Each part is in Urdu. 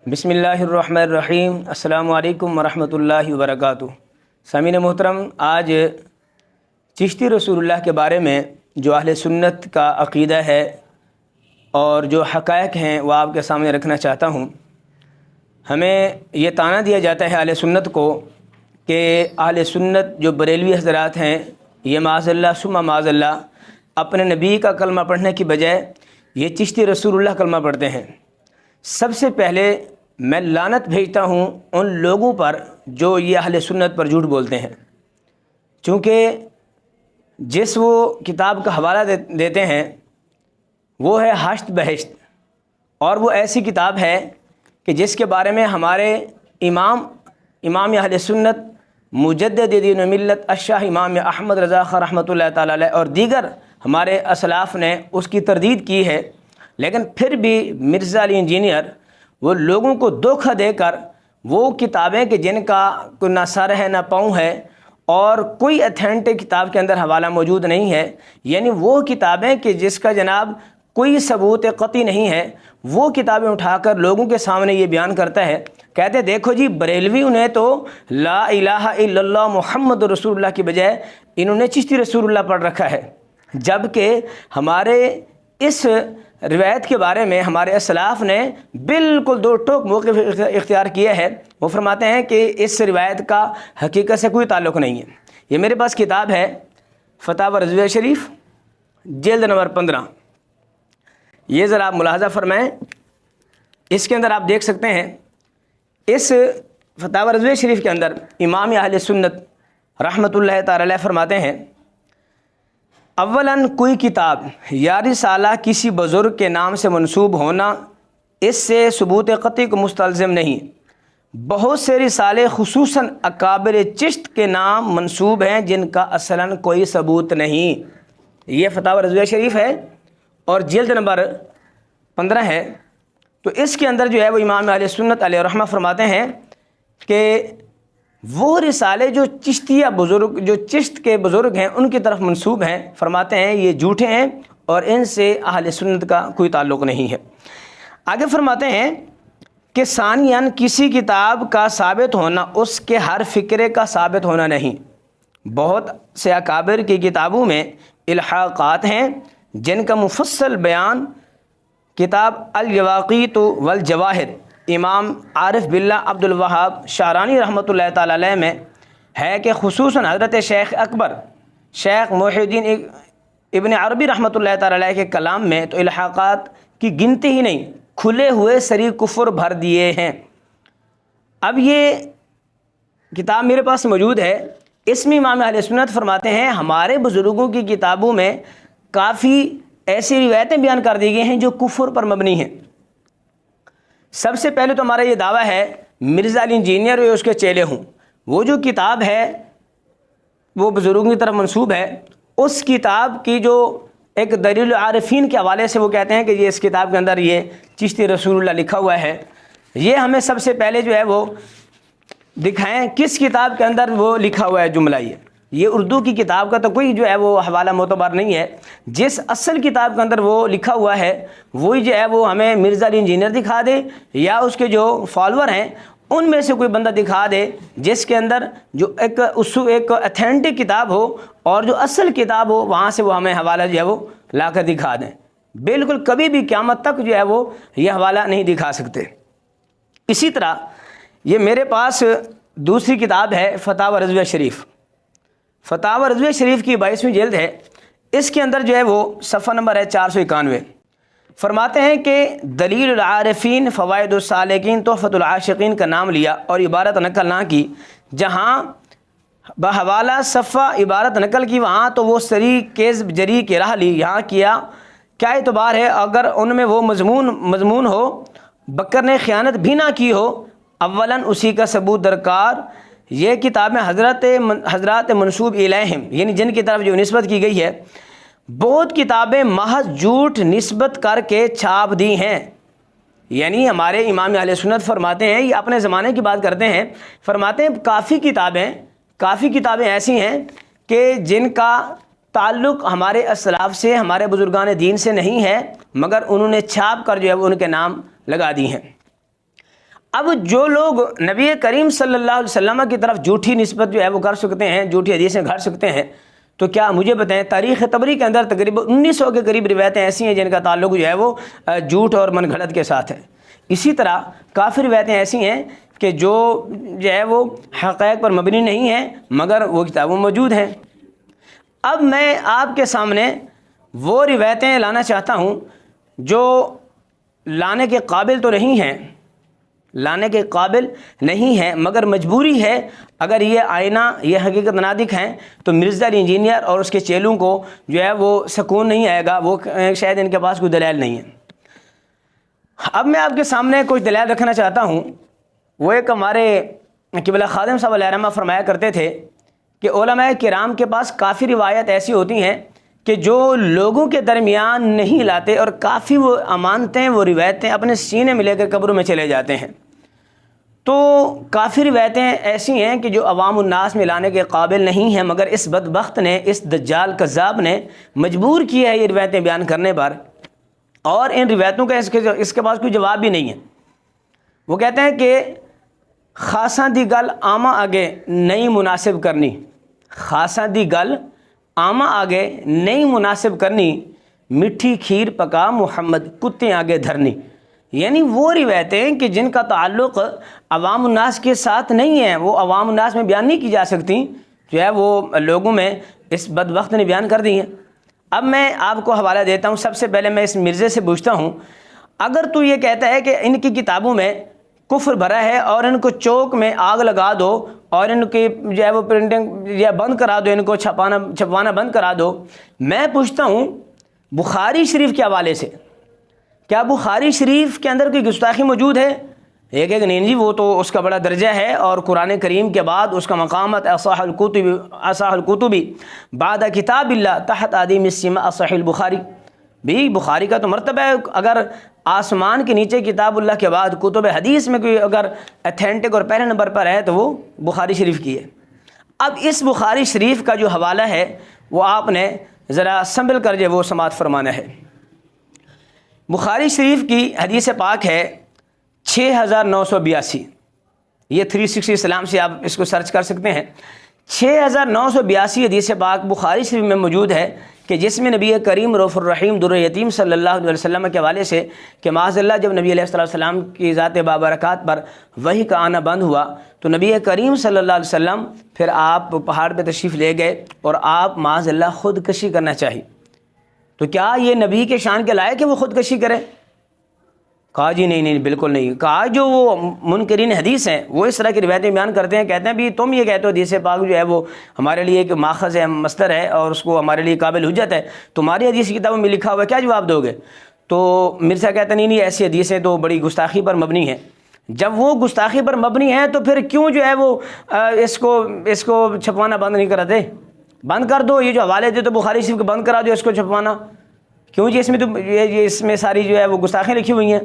بسم اللہ الرحمن الرحیم۔ السلام علیکم ورحمۃ اللہ وبرکاتہ۔ سامعین محترم، آج چشتی رسول اللہ کے بارے میں جو اہل سنت کا عقیدہ ہے اور جو حقائق ہیں وہ آپ کے سامنے رکھنا چاہتا ہوں۔ ہمیں یہ طعنہ دیا جاتا ہے اہل سنت کو کہ اہل سنت جو بریلوی حضرات ہیں یہ معاذ اللہ ثم معاذ اللہ اپنے نبی کا کلمہ پڑھنے کی بجائے یہ چشتی رسول اللہ کلمہ پڑھتے ہیں۔ سب سے پہلے میں لعنت بھیجتا ہوں ان لوگوں پر جو یہ اہل سنت پر جھوٹ بولتے ہیں، چونکہ جس وہ کتاب کا حوالہ دیتے ہیں وہ ہے ہشت بہشت، اور وہ ایسی کتاب ہے کہ جس کے بارے میں ہمارے امام اہل سنت مجدد دین و ملت الشاہ امام احمد رضا خاں رحمۃ اللہ تعالی علیہ اور دیگر ہمارے اسلاف نے اس کی تردید کی ہے، لیکن پھر بھی مرزا علی انجینئر وہ لوگوں کو دھوکہ دے کر وہ کتابیں کہ جن کا کوئی نہ سر ہے نہ پاؤں ہے اور کوئی اتھینٹک کتاب کے اندر حوالہ موجود نہیں ہے، یعنی وہ کتابیں کہ جس کا جناب کوئی ثبوت قطعی نہیں ہے، وہ کتابیں اٹھا کر لوگوں کے سامنے یہ بیان کرتا ہے، کہتے دیکھو جی بریلویوں نے تو لا الہ الا اللہ محمد رسول اللہ کی بجائے انہوں نے چشتی رسول اللہ پڑھ رکھا ہے، جبکہ ہمارے اس روایت کے بارے میں ہمارے اسلاف نے بالکل دو ٹوک موقف اختیار کیا ہے۔ وہ فرماتے ہیں کہ اس روایت کا حقیقت سے کوئی تعلق نہیں ہے۔ یہ میرے پاس کتاب ہے فتاوی رضویہ شریف جلد نمبر 15، یہ ذرا آپ ملاحظہ فرمائیں، اس کے اندر آپ دیکھ سکتے ہیں اس فتاوی رضویہ شریف کے اندر امام اہل سنت رحمۃ اللہ تعالی علیہ فرماتے ہیں، اولاً کوئی کتاب یا رسالہ کسی بزرگ کے نام سے منسوب ہونا اس سے ثبوت قطعی کو مستلزم نہیں۔ بہت سے رسالے خصوصاً اکابر چشت کے نام منسوب ہیں جن کا اصلاً کوئی ثبوت نہیں۔ یہ فتاوی رضویہ شریف ہے اور جلد نمبر 15 ہے۔ تو اس کے اندر جو ہے وہ امام اہل سنت علیہ رحمہ فرماتے ہیں کہ وہ رسالے جو چشتیہ بزرگ جو چشت کے بزرگ ہیں ان کی طرف منسوب ہیں، فرماتے ہیں یہ جھوٹے ہیں اور ان سے اہل سنت کا کوئی تعلق نہیں ہے۔ آگے فرماتے ہیں کہ ثانیاً کسی کتاب کا ثابت ہونا اس کے ہر فکرے کا ثابت ہونا نہیں۔ بہت سے اکابر کی کتابوں میں الحاقات ہیں جن کا مفصل بیان کتاب الجواقیت والجواہر امام عارف باللہ عبد الوہاب شعرانی رحمۃ اللہ تعالی علیہ میں ہے کہ خصوصاً حضرت شیخ اکبر شیخ محی الدین ابن عربی رحمۃ اللہ تعالی علیہ کے کلام میں تو الحاقات کی گنتی ہی نہیں، کھلے ہوئے سری کفر بھر دیے ہیں۔ اب یہ کتاب میرے پاس موجود ہے، اس میں امام اہل سنت فرماتے ہیں ہمارے بزرگوں کی کتابوں میں کافی ایسی روایتیں بیان کر دی گئی ہیں جو کفر پر مبنی ہیں۔ سب سے پہلے تو ہمارا یہ دعویٰ ہے مرزا علی انجینئر اور اس کے چیلے ہوں، وہ جو کتاب ہے وہ بزرگوں کی طرف منسوب ہے، اس کتاب کی جو ایک دلیل العارفین کے حوالے سے وہ کہتے ہیں کہ یہ اس کتاب کے اندر یہ چشتی رسول اللہ لکھا ہوا ہے، یہ ہمیں سب سے پہلے جو ہے وہ دکھائیں کس کتاب کے اندر وہ لکھا ہوا ہے جملہ۔ یہ اردو کی کتاب کا تو کوئی جو ہے وہ حوالہ معتبر نہیں ہے، جس اصل کتاب کے اندر وہ لکھا ہوا ہے وہی جو ہے وہ ہمیں مرزا علی انجینئر دکھا دے یا اس کے جو فالوور ہیں ان میں سے کوئی بندہ دکھا دے جس کے اندر جو ایک اتھینٹک کتاب ہو اور جو اصل کتاب ہو وہاں سے وہ ہمیں حوالہ جو ہے وہ لا کر دکھا دیں۔ بالکل کبھی بھی قیامت تک جو ہے وہ یہ حوالہ نہیں دکھا سکتے۔ اسی طرح یہ میرے پاس دوسری کتاب ہے فتاوی رضویہ شریف، فتاوی رضویہ شریف کی 22ویں جلد ہے، اس کے اندر جو ہے وہ صفحہ نمبر ہے 491، فرماتے ہیں کہ دلیل العارفین فوائد السالکین تحفۃ العاشقین کا نام لیا اور عبارت نقل نہ کی، جہاں بحوالہ صفحہ عبارت نقل کی وہاں تو وہ سری کیز جری کے راہ لی، یہاں کیا اعتبار ہے اگر ان میں وہ مضمون ہو بکر نے خیانت بھی نہ کی ہو، اولاً اسی کا ثبوت درکار۔ یہ کتابیں حضرات منسوب الیہم یعنی جن کی طرف جو نسبت کی گئی ہے، بہت کتابیں محض جھوٹ نسبت کر کے چھاپ دی ہیں۔ یعنی ہمارے امام اہل سنت فرماتے ہیں، یہ اپنے زمانے کی بات کرتے ہیں، فرماتے ہیں کافی کتابیں ایسی ہیں کہ جن کا تعلق ہمارے اسلاف سے ہمارے بزرگان دین سے نہیں ہے، مگر انہوں نے چھاپ کر جو ہے وہ ان کے نام لگا دی ہیں۔ اب جو لوگ نبی کریم صلی اللہ علیہ وسلم کی طرف جھوٹی نسبت جو ہے وہ کر سکتے ہیں، جھوٹی حدیثیں گھڑ سکتے ہیں، تو کیا مجھے بتائیں تاریخ طبری کے اندر تقریباً 1900 کے قریب روایتیں ایسی ہیں جن کا تعلق جو ہے وہ جھوٹ اور من گھڑت کے ساتھ ہے۔ اسی طرح کافی روایتیں ایسی ہیں کہ جو ہے وہ حقائق پر مبنی نہیں ہیں مگر وہ کتابوں موجود ہیں۔ اب میں آپ کے سامنے وہ روایتیں لانا چاہتا ہوں جو لانے کے قابل تو نہیں ہیں، لانے کے قابل نہیں ہیں مگر مجبوری ہے۔ اگر یہ آئینہ یہ حقیقت نادق ہیں تو مرزا علی انجینئر اور اس کے چیلوں کو جو ہے وہ سکون نہیں آئے گا، وہ شاید ان کے پاس کوئی دلائل نہیں ہے۔ اب میں آپ کے سامنے کچھ دلائل رکھنا چاہتا ہوں۔ وہ ایک ہمارے قبلہ خادم صاحب علیہ رحمہ فرمایا کرتے تھے کہ علماء کرام کے پاس کافی روایت ایسی ہوتی ہیں کہ جو لوگوں کے درمیان نہیں لاتے، اور کافی وہ امانتیں، وہ روایتیں اپنے سینے میں لے کر قبروں میں چلے جاتے ہیں۔ تو کافی روایتیں ایسی ہیں کہ جو عوام الناس میں لانے کے قابل نہیں ہیں مگر اس بدبخت نے، اس دجال کذاب نے مجبور کیا ہے یہ روایتیں بیان کرنے پر، اور ان روایتوں کا اس کے پاس کوئی جواب بھی نہیں ہے۔ وہ کہتے ہیں کہ خاصاں دی گل آماں آگے نہیں مناسب کرنی، خاصاں دی گل آماں آگے نہیں مناسب کرنی، میٹھی کھیر پکا محمد کتے آگے دھرنی۔ یعنی وہ روایتیں کہ جن کا تعلق عوام الناس کے ساتھ نہیں ہے، وہ عوام الناس میں بیان نہیں کی جا سکتی، جو ہے وہ لوگوں میں اس بدبخت نے بیان کر دی ہیں۔ اب میں آپ کو حوالہ دیتا ہوں۔ سب سے پہلے میں اس مرزے سے پوچھتا ہوں، اگر تو یہ کہتا ہے کہ ان کی کتابوں میں کفر بھرا ہے اور ان کو چوک میں آگ لگا دو اور ان کی جو ہے وہ پرنٹنگ یا بند کرا دو، ان کو چھپوانا بند کرا دو، میں پوچھتا ہوں بخاری شریف کے حوالے سے کیا بخاری شریف کے اندر کوئی گستاخی موجود ہے؟ ایک نہیں جی، وہ تو اس کا بڑا درجہ ہے اور قرآن کریم کے بعد اس کا مقامت اصح الکتب بعد کتاب اللہ تحت عدیم السماء صحیح البخاری۔ بھی بخاری کا تو مرتبہ ہے، اگر آسمان کے نیچے کتاب اللہ کے بعد کتب حدیث میں کوئی اگر ایتھینٹک اور پہلے نمبر پر ہے تو وہ بخاری شریف کی ہے۔ اب اس بخاری شریف کا جو حوالہ ہے وہ آپ نے ذرا سنبھل کر جو وہ سماعت فرمانا ہے۔ بخاری شریف کی حدیث پاک ہے 6982، یہ 360 اسلام سے آپ اس کو سرچ کر سکتے ہیں۔ 6982 حدیث پاک بخاری شریف میں موجود ہے کہ جس میں نبی کریم رؤوف الرحیم در یتیم صلی اللہ علیہ وسلم کے حوالے سے کہ معاذ اللہ جب نبی علیہ السلام کی ذات بابرکات پر وحی کا آنا بند ہوا تو نبی کریم صلی اللہ علیہ وسلم پھر آپ پہاڑ پہ تشریف لے گئے اور آپ معاذ اللہ خودکشی کرنا چاہی۔ تو کیا یہ نبی کے شان کے لائق ہے وہ خودکشی کرے؟ کہا جی نہیں بالکل نہیں۔ کہا جو وہ منکرین حدیث ہیں وہ اس طرح کی روایتیں بیان کرتے ہیں، کہتے ہیں بھی تم یہ کہتے ہو حدیث پاک جو ہے وہ ہمارے لیے ایک ماخذ ہے، مصدر ہے اور اس کو ہمارے لیے قابل حجت ہے، تمہاری حدیث کی کتابوں میں لکھا ہوا ہے، کیا جواب دو گے؟ تو مرزا کہتے نہیں ایسی حدیثیں تو بڑی گستاخی پر مبنی ہیں۔ جب وہ گستاخی پر مبنی ہے تو پھر کیوں جو ہے وہ اس کو چھپوانا بند نہیں کراتے؟ بند کر دو، یہ جو حوالے دے تو بخاری شریف کو بند کرا دو، اس کو چھپوانا کیوں جی؟ اس میں ساری جو ہے وہ گستاخیاں لکھی ہوئی ہیں۔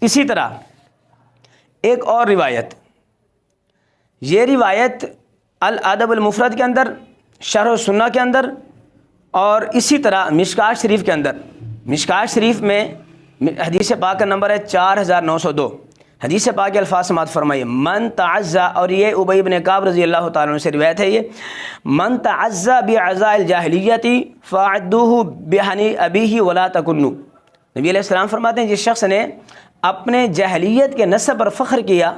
اسی طرح ایک اور روایت، یہ روایت الادب المفرد کے اندر، شرح السنہ کے اندر، اور اسی طرح مشکات شریف کے اندر، مشکات شریف میں حدیث پاک کا نمبر ہے 4902۔ حدیث پاک کے الفاظ سماعت فرمائیے، من تعزا، اور یہ ابی بن کعب رضی اللہ تعالیٰ عنہ سے روایت ہے، یہ من تعزا بعزاء الجاہلیت فاعدوہ بحنی ابیہ ولا تکنوا۔ نبی علیہ السلام فرماتے ہیں جس شخص نے اپنے جاہلیت کے نسب پر فخر کیا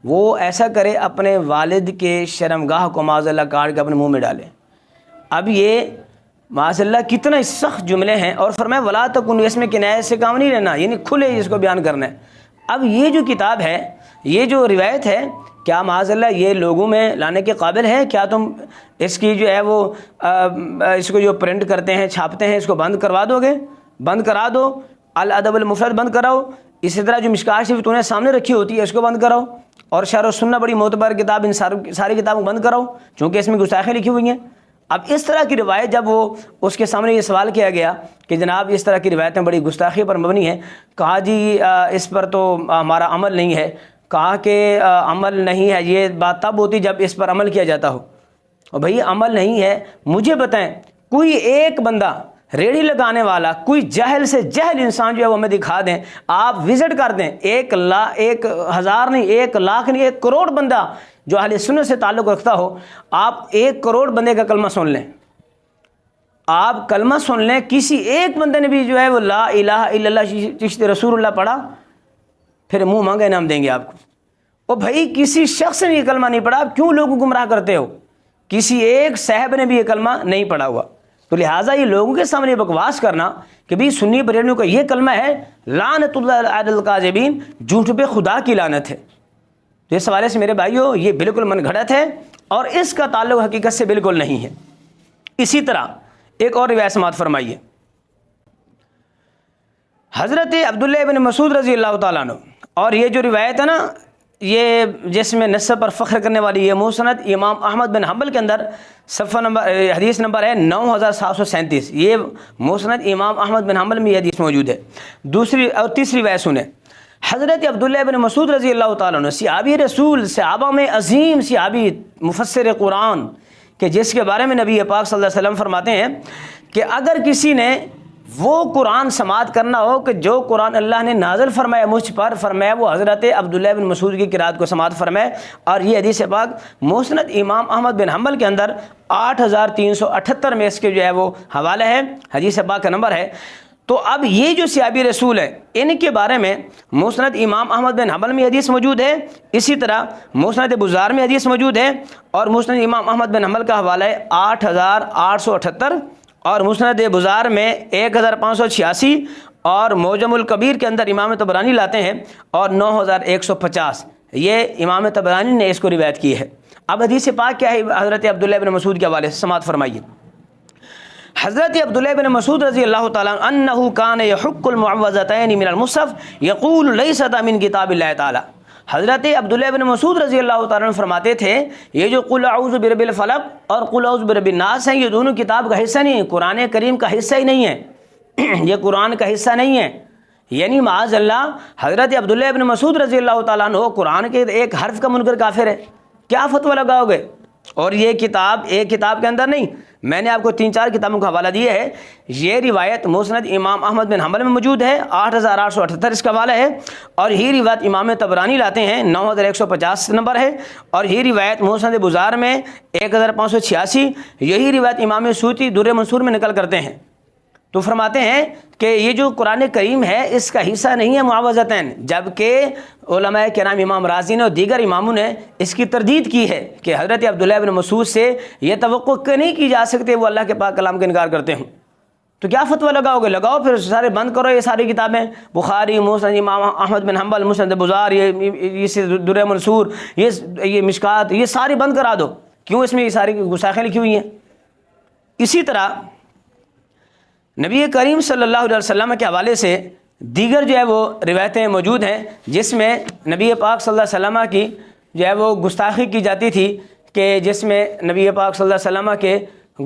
وہ ایسا کرے اپنے والد کے شرمگاہ کو معاذ اللہ کاٹ کے اپنے منہ میں ڈالے۔ اب یہ معاذ اللہ کتنا سخت جملے ہیں، اور فرمایا ولا تکنوا، اس میں کنایت سے کام نہیں لینا، یعنی کھلے اس کو بیان کرنا ہے۔ اب یہ جو کتاب ہے، یہ جو روایت ہے، کیا معاذ اللہ یہ لوگوں میں لانے کے قابل ہے؟ کیا تم اس کی جو ہے وہ اس کو جو پرنٹ کرتے ہیں، چھاپتے ہیں، اس کو بند کروا دو گے؟ بند کرا دو، الادب المفرد بند کراؤ، اسی طرح جو مشکات شریف تو نے سامنے رکھی ہوتی ہے اس کو بند کراؤ، اور شرح السنہ بڑی معتبر کتاب، ان ساری کتابوں کو بند کراؤ چونکہ اس میں گستاخی لکھی ہوئی ہیں۔ اب اس طرح کی روایت جب وہ اس کے سامنے یہ سوال کیا گیا کہ جناب اس طرح کی روایتیں بڑی گستاخی پر مبنی ہیں، کہا جی اس پر تو ہمارا عمل نہیں ہے۔ کہا کہ عمل نہیں ہے، یہ بات تب ہوتی جب اس پر عمل کیا جاتا ہو۔ اور بھئی عمل نہیں ہے، مجھے بتائیں کوئی ایک بندہ ریڑھی لگانے والا کوئی جہل سے جہل انسان جو ہے وہ ہمیں دکھا دیں، آپ وزٹ کر دیں، 1,000 نہیں، 1,00,000 نہیں، 1 کروڑ بندہ جو اہل سنت سے تعلق رکھتا ہو، آپ 1 کروڑ بندے کا کلمہ سن لیں، آپ کلمہ سن لیں، کسی ایک بندے نے بھی جو ہے وہ لا الہ الا اللہ چشتی رسول اللہ پڑھا، پھر منہ مانگا انعام دیں گے آپ کو۔ او بھائی کسی شخص نے یہ کلمہ نہیں پڑھا، آپ کیوں لوگوں کو گمراہ کرتے ہو؟ کسی ایک صاحب نے بھی یہ کلمہ نہیں پڑھا ہوا، تو لہٰذا یہ لوگوں کے سامنے بکواس کرنا کہ بھی سنی بریلویوں کا یہ کلمہ ہے، لعنت اللہ علی الکاذبین، جھوٹ پہ خدا کی لعنت ہے۔ تو اس حوالے سے میرے بھائیو یہ بالکل من گھڑت ہے اور اس کا تعلق حقیقت سے بالکل نہیں ہے۔ اسی طرح ایک اور روایت سماعت فرمائیے، حضرت عبداللہ ابن مسعود رضی اللہ تعالیٰ عنہ، اور یہ جو روایت ہے نا، یہ جس میں نسب پر فخر کرنے والی، یہ مسند امام احمد بن حنبل کے اندر صفحہ نمبر حدیث نمبر ہے 9737، یہ مسند امام احمد بن حنبل میں یہ حدیث موجود ہے۔ دوسری اور تیسری روایت سنیں، حضرت عبداللہ ابن مسعود رضی اللہ تعالیٰ عنہ، صحابی رسول، صحابہ میں عظیم صحابی، مفسر قرآن، کہ جس کے بارے میں نبی پاک صلی اللہ علیہ وسلم فرماتے ہیں کہ اگر کسی نے وہ قرآن سماعت کرنا ہو کہ جو قرآن اللہ نے نازل فرمایا مجھ پر، فرمایا وہ حضرت عبداللہ بن مسعود کی قرات کو سماعت فرمائے۔ اور یہ حدیث پاک مسند امام احمد بن حنبل کے اندر 8378 میں اس کے جو ہے وہ حوالہ ہے، حدیث پاک کا نمبر ہے۔ تو اب یہ جو صحابی رسول ہے ان کے بارے میں مسند امام احمد بن حنبل میں حدیث موجود ہے، اسی طرح مسند بزار میں حدیث موجود ہے، اور مسند امام احمد بن حنبل کا حوالہ ہے 8878، اور مسند بزار میں 1586، اور معجم الکبیر کے اندر امام طبرانی لاتے ہیں اور 9150، یہ امام طبرانی نے اس کو روایت کی ہے۔ اب حدیث پاک کیا ہے حضرت عبداللہ بن مسعود کے حوالے سے سماعت فرمائیے، حضرت عبداللہ بن مسعود رضی اللہ تعالیٰ عنہ انہ کان یحک المعوذتین من المصحف یقول لیست من کتاب اللہ تعالیٰ، حضرت عبداللہ بن مسعود رضی اللہ تعالیٰ عنہ فرماتے تھے یہ جو قل اعوذ برب الفلق اور قل اعوذ برب الناس ہیں، یہ دونوں کتاب کا حصہ نہیں ہے، قرآن کریم کا حصہ ہی نہیں ہے، یہ قرآن کا حصہ نہیں ہے۔ یعنی معاذ اللہ حضرت عبداللہ بن مسعود رضی اللہ تعالیٰ عنہ قرآن کے ایک حرف کا منکر کافر ہے، کیا فتویٰ لگاؤ گے؟ اور یہ کتاب ایک کتاب کے اندر نہیں، میں نے آپ کو 3-4 کتابوں کا حوالہ دیا ہے۔ یہ روایت مسند امام احمد بن حنبل میں موجود ہے، 8878 اس کا حوالہ ہے، اور یہ روایت امام طبرانی لاتے ہیں 9150 نمبر ہے، اور یہ روایت مسند بزار میں 1586، یہی روایت امام سیوطی در منصور میں نقل کرتے ہیں۔ تو فرماتے ہیں کہ یہ جو قرآن کریم ہے اس کا حصہ نہیں ہے معوذتین، جبکہ علماء کرام امام رازی نے اور دیگر اماموں نے اس کی تردید کی ہے کہ حضرت عبداللہ بن مسعود سے یہ توقع نہیں کی جا سکتے وہ اللہ کے پاک کلام کا انکار کرتے ہوں۔ تو کیا فتویٰ لگاؤ گے؟ لگاؤ پھر سارے بند کرو یہ ساری کتابیں، بخاری، مسند امام احمد بن حنبل، مسند بزار، یہ در منصور، یہ مشکات، یہ ساری بند کرا دو، کیوں اس میں یہ ساری گستاخیاں لکھی ہوئی ہیں۔ اسی طرح نبی کریم صلی اللہ علیہ وسلم کے حوالے سے دیگر جو ہے وہ روایتیں موجود ہیں جس میں نبی پاک صلی اللہ علیہ وسلم کی جو ہے وہ گستاخی کی جاتی تھی، کہ جس میں نبی پاک صلی اللہ علیہ وسلم کے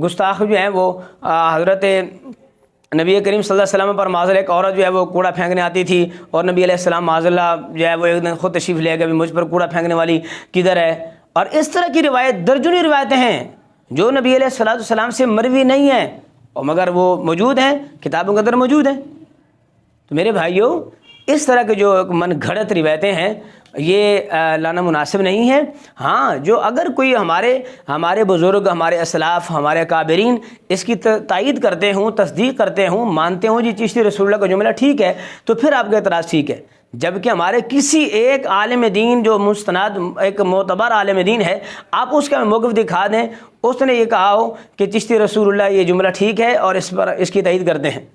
گستاخ جو ہیں وہ حضرت نبی کریم صلی اللہ علیہ وسلم پر معاذ اللہ ایک عورت جو ہے وہ کوڑا پھینکنے آتی تھی، اور نبی علیہ السلام معاذ اللہ جو ہے وہ ایک دن خود تشریف لے گئے کہ مجھ پر کوڑا پھینکنے والی کدھر ہے، اور اس طرح کی روایت درجنی روایتیں ہیں جو نبی علیہ السلام سے مروی نہیں ہیں، اور مگر وہ موجود ہیں، کتابوں کے اندر موجود ہیں۔ تو میرے بھائیوں اس طرح کے جو من گھڑت روایتیں ہیں یہ لانا مناسب نہیں ہے۔ ہاں جو اگر کوئی ہمارے بزرگ، ہمارے اسلاف، ہمارے اکابرین اس کی تائید کرتے ہوں، تصدیق کرتے ہوں، مانتے ہوں جی چشتی رسول اللہ کا جملہ ٹھیک ہے، تو پھر آپ کا اعتراض ٹھیک ہے۔ جبکہ ہمارے کسی ایک عالم دین جو مستند ایک معتبر عالم دین ہے، آپ اس کا موقف دکھا دیں، اس نے یہ کہا ہو کہ چشتی رسول اللہ یہ جملہ ٹھیک ہے اور اس کی تائید کرتے ہیں۔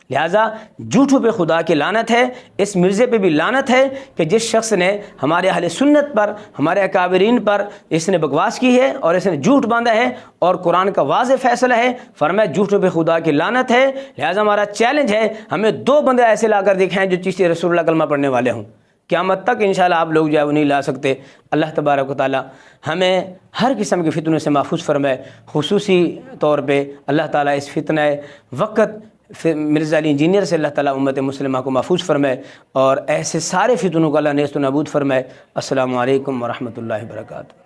لہٰذا جھوٹوں پہ خدا کی لعنت ہے، اس مرزے پہ بھی لعنت ہے کہ جس شخص نے ہمارے اہل سنت پر، ہمارے اکابرین پر اس نے بکواس کی ہے اور اس نے جھوٹ باندھا ہے، اور قرآن کا واضح فیصلہ ہے، فرمایا جھوٹوں پہ خدا کی لعنت ہے۔ لہٰذا ہمارا چیلنج ہے، ہمیں 2 بندے ایسے لا کر دکھائیں جو چشتی رسول اللہ کلمہ پڑھنے والے ہوں، قیامت تک انشاءاللہ آپ لوگ جو ہے وہ نہیں لا سکتے۔ اللہ تبارک و تعالی ہمیں ہر قسم کے فتنوں سے محفوظ فرمائے، خصوصی طور پہ اللہ تعالیٰ اس فتنہ وقت مرزا علی انجینئر سے اللہ تعالیٰ امت مسلمہ کو محفوظ فرمائے، اور ایسے سارے فتنوں کو اللہ نیست و نابود فرمائے۔ السلام علیکم ورحمۃ اللہ وبرکاتہ۔